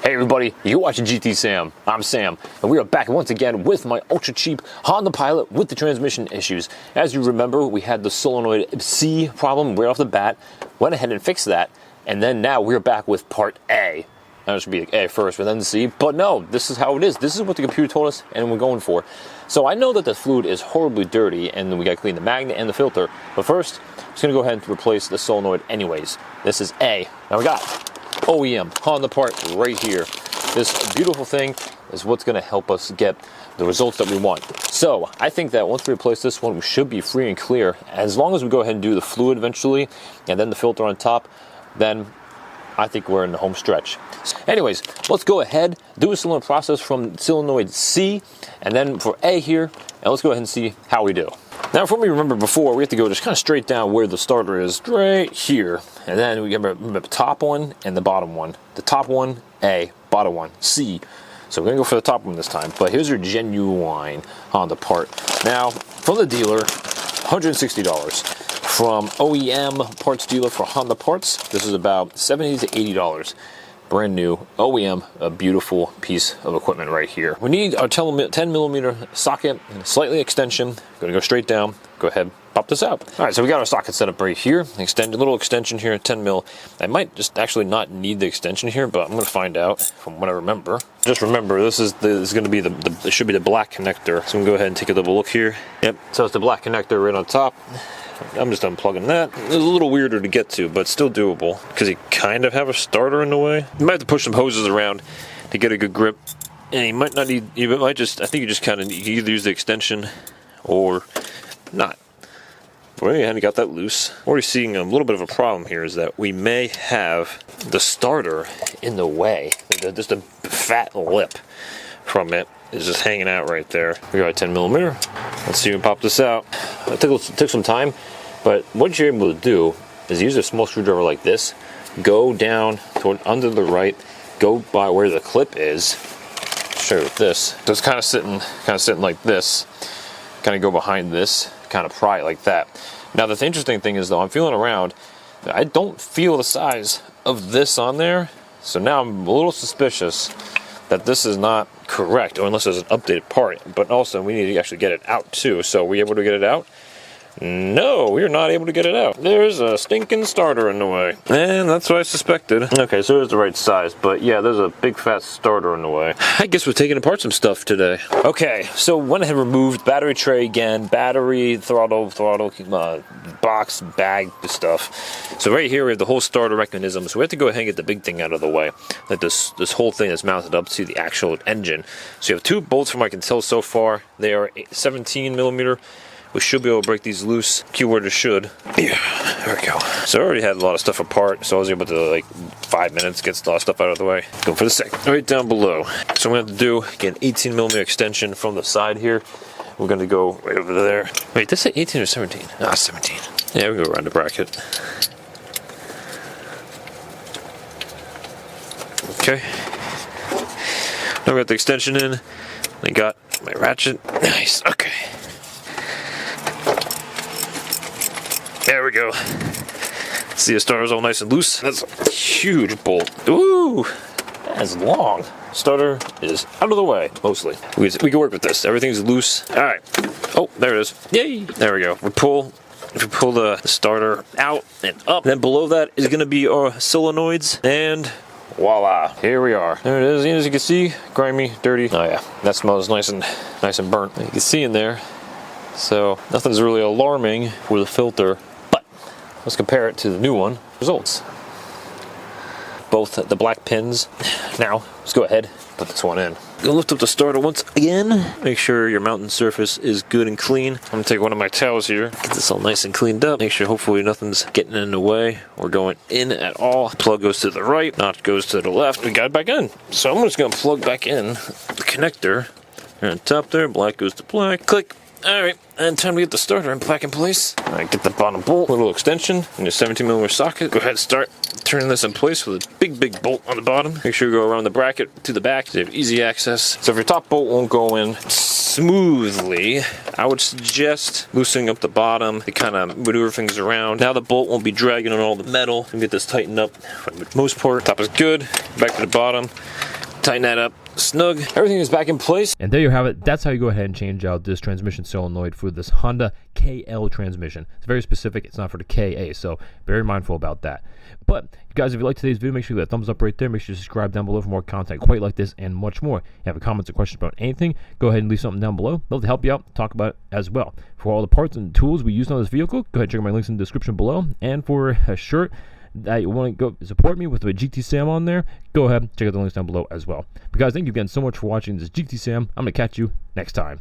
Hey everybody, you're watching GT Sam. I'm Sam, and we are back once again with my ultra cheap Honda Pilot with the transmission issues. As you remember, we had the solenoid C problem right off the bat, went ahead and fixed that, and then now we're back with part A. Now it should be A first, but then the C, but no, this is how it is. This is what the computer told us, and we're going for. So I know that the fluid is horribly dirty, and then we gotta clean the magnet and the filter, but first, I'm just gonna go ahead and replace the solenoid anyways. This is A. Now we got OEM Honda part right here. This beautiful thing is what's going to help us get the results that we want. So I think that once we replace this one, we should be free and clear. As long as we go ahead and do the fluid eventually, and then the filter on top, then I think we're in the home stretch. Anyways, let's go ahead, do a similar process from solenoid C, and then for A here, and let's go ahead and see how we do. Now, from what we remember before, we have to go just kind of straight down where the starter is, right here. And then we remember the top one and the bottom one. The top one, A, bottom one, C. So we're gonna go for the top one this time, but here's your genuine Honda part. Now, from the dealer, $160. From OEM parts dealer for Honda parts, this is about $70 to $80. Brand new OEM, a beautiful piece of equipment right here. We need our 10 millimeter socket and a slightly extension. Gonna go straight down. Go ahead, pop this out. All right, so we got our socket set up right here. A little extension here, 10 mil. I might just actually not need the extension here, but I'm gonna find out from what I remember. Just remember, this is gonna be it should be the black connector. So I'm gonna go ahead and take a double look here. Yep, so it's the black connector right on top. I'm just unplugging that. It's a little weirder to get to, but still doable because you kind of have a starter in the way. You might have to push some hoses around to get a good grip, and you might not need. You might just. I think you just kind of either use the extension or not. Well, you got that loose. Already seeing a little bit of a problem here is that we may have the starter in the way. Just a fat lip from it is just hanging out right there. We got a 10 millimeter. Let's see if we can pop this out. It took some time, but what you're able to do is use a small screwdriver like this, go down toward under the right, go by where the clip is. I'll show you with this. So it's kind of sitting like this. Kind of go behind this, kind of pry it like that. Now the interesting thing is though, I'm feeling around, I don't feel the size of this on there, so now I'm a little suspicious that this is not correct, or unless there's an updated part. But also, we need to actually get it out too. So, are we able to get it out? No, we are not able to get it out. There's a stinking starter in the way. And that's what I suspected. Okay, so it's the right size, but yeah, there's a big fat starter in the way. I guess we're taking apart some stuff today. Okay, so went ahead and removed battery tray again, battery, throttle, box, bag, stuff. So right here we have the whole starter mechanism, so we have to go ahead and get the big thing out of the way. Like this whole thing is mounted up to the actual engine. So you have two bolts from what I can tell so far. They are 17 millimeter. We should be able to break these loose. Keyword is should. Yeah, there we go. So I already had a lot of stuff apart, so I was able to, like, 5 minutes, get a lot of stuff out of the way. Go for the second. Right down below. So I'm going to have to do, get an 18 millimeter extension from the side here. We're going to go right over there. Wait, this is 18 or 17? Ah, 17. Yeah, we can go around the bracket. Okay. Now we got the extension in. I got my ratchet. Nice, okay. There we go. See, the starter's all nice and loose. That's a huge bolt. Ooh, that's long. Starter is out of the way, mostly. We can work with this. Everything's loose. All right. Oh, there it is. Yay. There we go. If we pull the starter out and up, then below that is going to be our solenoids, and voila, here we are. There it is. As you can see, grimy, dirty. Oh yeah, that smells nice and burnt. You can see in there. So nothing's really alarming with the filter. Let's compare it to the new one. Results. Both the black pins. Now, let's go ahead, put this one in. Gonna lift up the starter once again. Make sure your mounting surface is good and clean. I'm gonna take one of my towels here, get this all nice and cleaned up. Make sure hopefully nothing's getting in the way or going in at all. Plug goes to the right, notch goes to the left. We got it back in. So I'm just gonna plug back in the connector. Here on top there, black goes to black. Click. Alright, and time to get the starter back in place. Alright, get the bottom bolt, little extension, and your 17 millimeter socket. Go ahead and start turning this in place with a big bolt on the bottom. Make sure you go around the bracket to the back so you have easy access. So if your top bolt won't go in smoothly, I would suggest loosening up the bottom to kind of maneuver things around. Now the bolt won't be dragging on all the metal. And get this tightened up for the most part. Top is good. Back to the bottom. Tighten that up snug. Everything is back in place. And there you have it. That's how you go ahead and change out this transmission solenoid for this Honda KL transmission. It's very specific. It's not for the KA, so very mindful about that. But guys, if you like today's video, make sure you hit that thumbs up right there. Make sure you subscribe down below for more content quite like this and much more. If you have comments or questions about anything, go ahead and leave something down below. Love to help you out, talk about it as well. For all the parts and tools we used on this vehicle, go ahead and check out my links in the description below. And for a shirt that you want to go support me with a GT Sam on there, go ahead and check out the links down below as well. But guys, thank you again so much for watching this GT Sam. I'm going to catch you next time.